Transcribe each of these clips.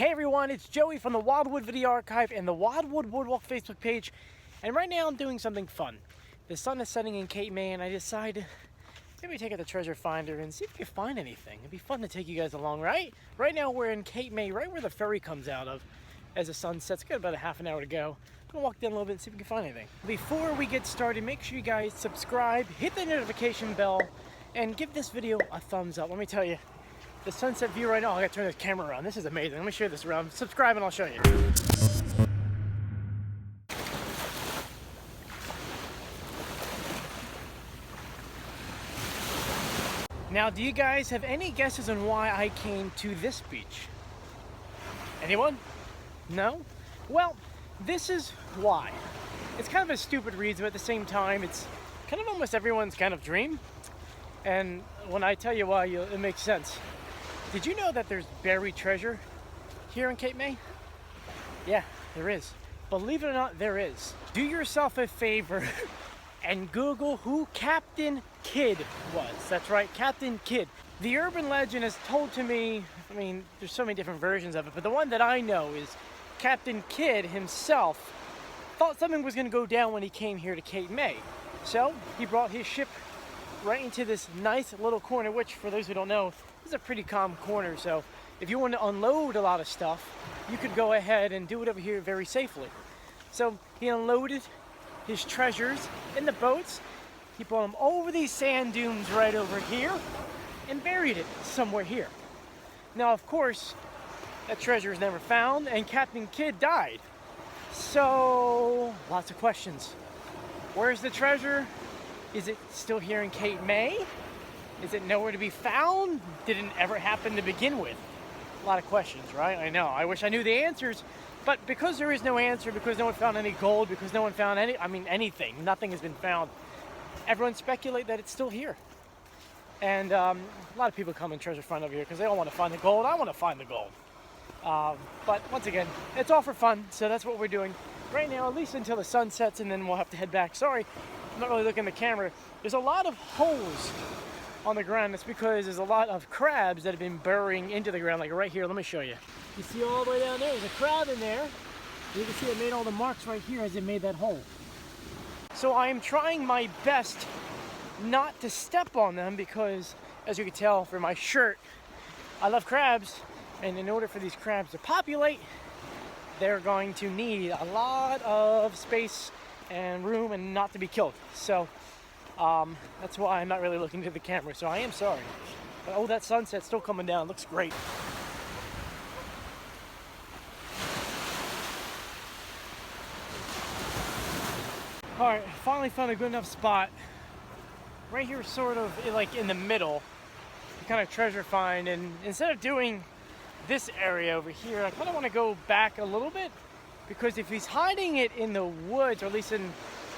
Hey everyone, it's Joey from the Wildwood Video Archive and the Wildwood Boardwalk Facebook page. And right now I'm doing something fun. The sun is setting in Cape May and I decided maybe take out the treasure finder and see if we can find anything. It'd be fun to take you guys along, right? Right now we're in Cape May, right where the ferry comes out of as the sun sets. Got about a half an hour to go. I'm gonna walk down a little bit and see if we can find anything. Before we get started, make sure you guys subscribe, hit the notification bell, and give this video a thumbs up. Let me tell you, the sunset view right now, I gotta turn this camera around. This is amazing. Let me show you this around. Subscribe and I'll show you. Now, do you guys have any guesses on why I came to this beach? Anyone? No? Well, this is why. It's kind of a stupid reason, but at the same time, it's kind of almost everyone's kind of dream. And when I tell you why, it makes sense. Did you know that there's buried treasure here in Cape May? Yeah, there is. Believe it or not, there is. Do yourself a favor and Google who Captain Kidd was. That's right, Captain Kidd. The urban legend has told to me, I mean, there's so many different versions of it, but the one that I know is Captain Kidd himself thought something was gonna go down when he came here to Cape May. So he brought his ship right into this nice little corner, which for those who don't know, is a pretty calm corner. So if you want to unload a lot of stuff, you could go ahead and do it over here very safely. So he unloaded his treasures in the boats. He brought them over these sand dunes right over here and buried it somewhere here. Now, of course, that treasure is never found and Captain Kidd died. So lots of questions. Where's the treasure? Is it still here in Cape May? Is it nowhere to be found? Did it ever happen to begin with? A lot of questions, right? I know. I wish I knew the answers, but because there is no answer, because no one found any gold, because no one found anything, nothing has been found, everyone speculate that it's still here. And a lot of people come and treasure find over here because they all want to find the gold. I want to find the gold. But once again, it's all for fun, so that's what we're doing right now, at least until the sun sets, and then we'll have to head back. Sorry, I'm not really looking at the camera. There's a lot of holes on the ground. That's because there's a lot of crabs that have been burrowing into the ground, like right here. Let me show you. You see all the way down there, there's a crab in there. You can see it made all the marks right here as it made that hole. So I am trying my best not to step on them because, as you can tell from my shirt, I love crabs, and in order for these crabs to populate, they're going to need a lot of space and room and not to be killed. So that's why I'm not really looking to the camera, so I am sorry. But oh, that sunset's still coming down. Looks great. All right, finally found a good enough spot. Right here, sort of like in the middle, to kind of treasure find. And instead of doing this area over here, I kind of want to go back a little bit, because if he's hiding it in the woods, or at least in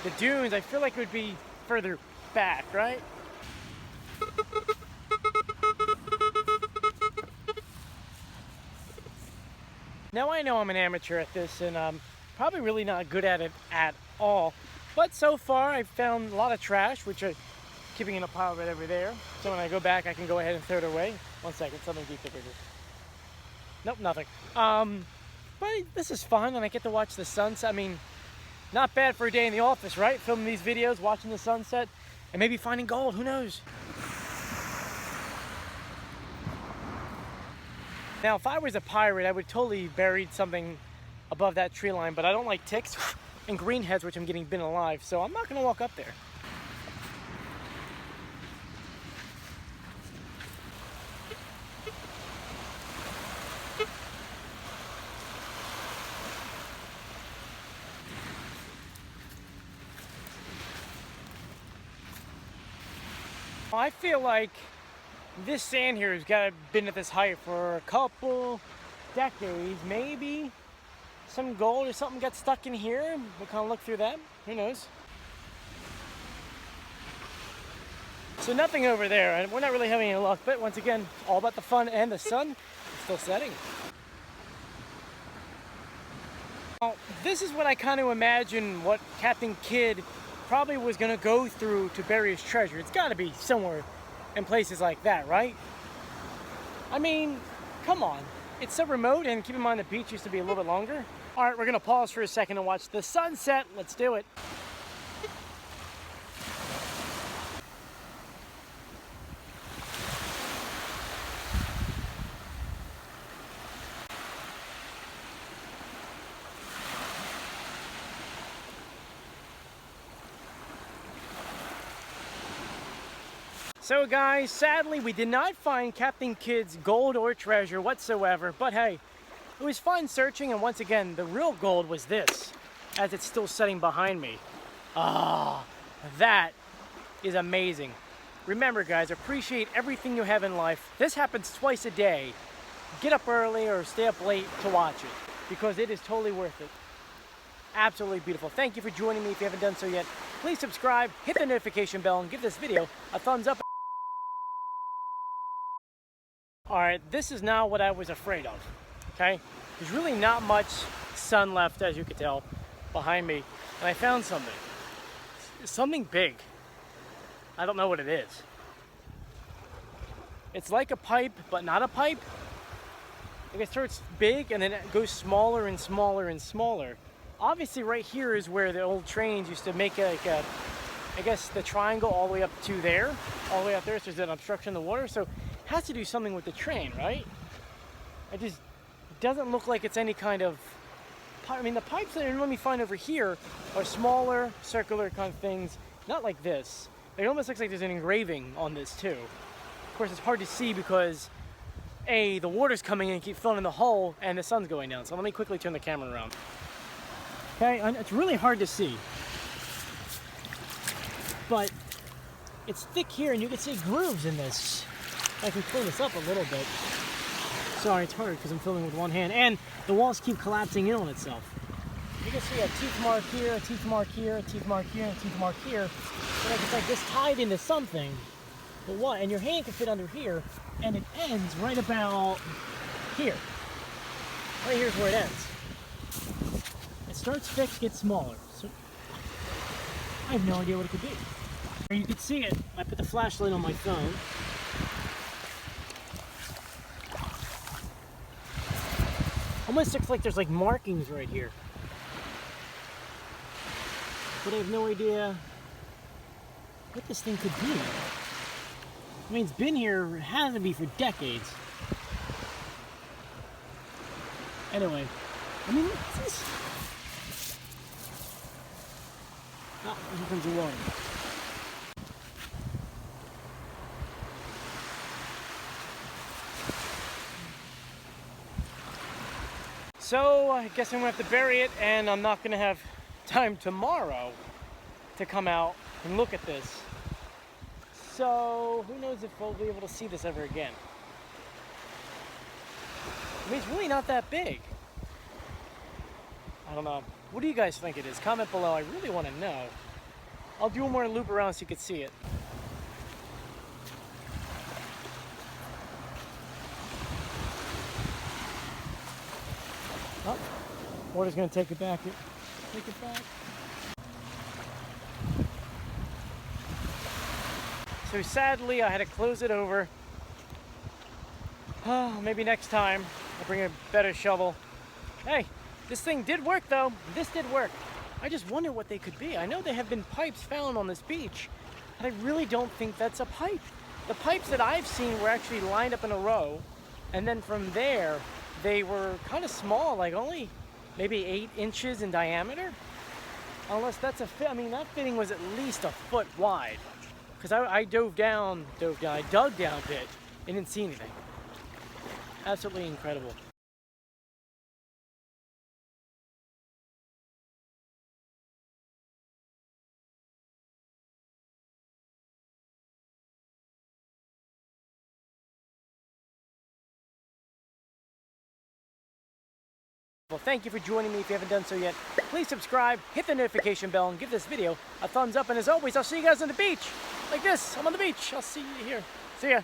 the dunes, I feel like it would be further back, right? Now I know I'm an amateur at this, and I'm probably really not good at it at all. But so far, I've found a lot of trash, which are keeping in a pile right over there. So when I go back, I can go ahead and throw it away. One second, something deep here. Nope, nothing. But this is fun, and I get to watch the sunset. I mean, not bad for a day in the office, right? Filming these videos, watching the sunset, and maybe finding gold, who knows? Now, if I was a pirate, I would totally buried something above that tree line, but I don't like ticks and greenheads, which I'm getting bitten alive, so I'm not gonna walk up there. I feel like this sand here has been at this height for a couple decades. Maybe some gold or something got stuck in here. We'll kind of look through that. Who knows? So nothing over there, and we're not really having any luck, but once again, all about the fun, and the sun is still setting. Now, this is what I kind of imagine what Captain Kidd probably was going to go through to bury his treasure. It's got to be somewhere in places like that, right? I mean, come on. it's so remote, and keep in mind the beach used to be a little bit longer. All right, we're gonna pause for a second and watch the sunset. Let's do it. So guys, sadly we did not find Captain Kidd's gold or treasure whatsoever, but hey, it was fun searching, and once again, the real gold was this, as it's still sitting behind me. Ah, that is amazing. Remember guys, appreciate everything you have in life. This happens twice a day. Get up early or stay up late to watch it, because it is totally worth it. Absolutely beautiful. Thank you for joining me. If you haven't done so yet, please subscribe, hit the notification bell, and give this video a thumbs up. Alright, this is now what I was afraid of, okay? There's really not much sun left, as you can tell, behind me. And I found something. Something big. I don't know what it is. It's like a pipe, but not a pipe. Like it starts big, and then it goes smaller and smaller and smaller. Obviously, right here is where the old trains used to make like a, I guess, the triangle all the way up to there. All the way up there, so there's an obstruction in the water. So has to do something with the train, right? It just doesn't look like it's any kind of pipe. I mean, the pipes that let me find over here are smaller, circular kind of things, not like this. It almost looks like there's an engraving on this too. Of course, it's hard to see because A, the water's coming in and keep filling in the hole, and the sun's going down. So let me quickly turn the camera around. Okay, it's really hard to see, but it's thick here, and you can see grooves in this. I can pull this up a little bit. Sorry, it's hard because I'm filming with one hand, and the walls keep collapsing in on itself. You can see a teeth mark here, a teeth mark here, a teeth mark here, and a teeth mark here. So it's like this tied into something. But what? And your hand can fit under here, and it ends right about here. Right here's where it ends. It starts fixed, gets smaller. So I have no idea what it could be. You can see it. I put the flashlight on my phone. Almost looks like there's like markings right here. But I have no idea what this thing could be. I mean, it's been here, it has to be for decades. Anyway, I mean, what's this? Oh, here comes the water. So I guess I'm gonna have to bury it, and I'm not gonna have time tomorrow to come out and look at this. So who knows if we'll be able to see this ever again. I mean, it's really not that big. I don't know. What do you guys think it is? Comment below. I really want to know. I'll do one more loop around so you can see it. Oh, water's gonna take it back. Take it back. So sadly, I had to close it over. Oh, maybe next time I'll bring a better shovel. Hey, this thing did work though. This did work. I just wonder what they could be. I know there have been pipes found on this beach, but I really don't think that's a pipe. The pipes that I've seen were actually lined up in a row, and then from there, they were kind of small, like only maybe 8 inches in diameter. Unless that's a fit. I mean, that fitting was at least a foot wide. Because I dug down a bit and didn't see anything. Absolutely incredible. Well, thank you for joining me. If you haven't done so yet, please subscribe, hit the notification bell, and give this video a thumbs up. And as always, I'll see you guys on the beach. Like this, I'm on the beach. I'll see you here. See ya.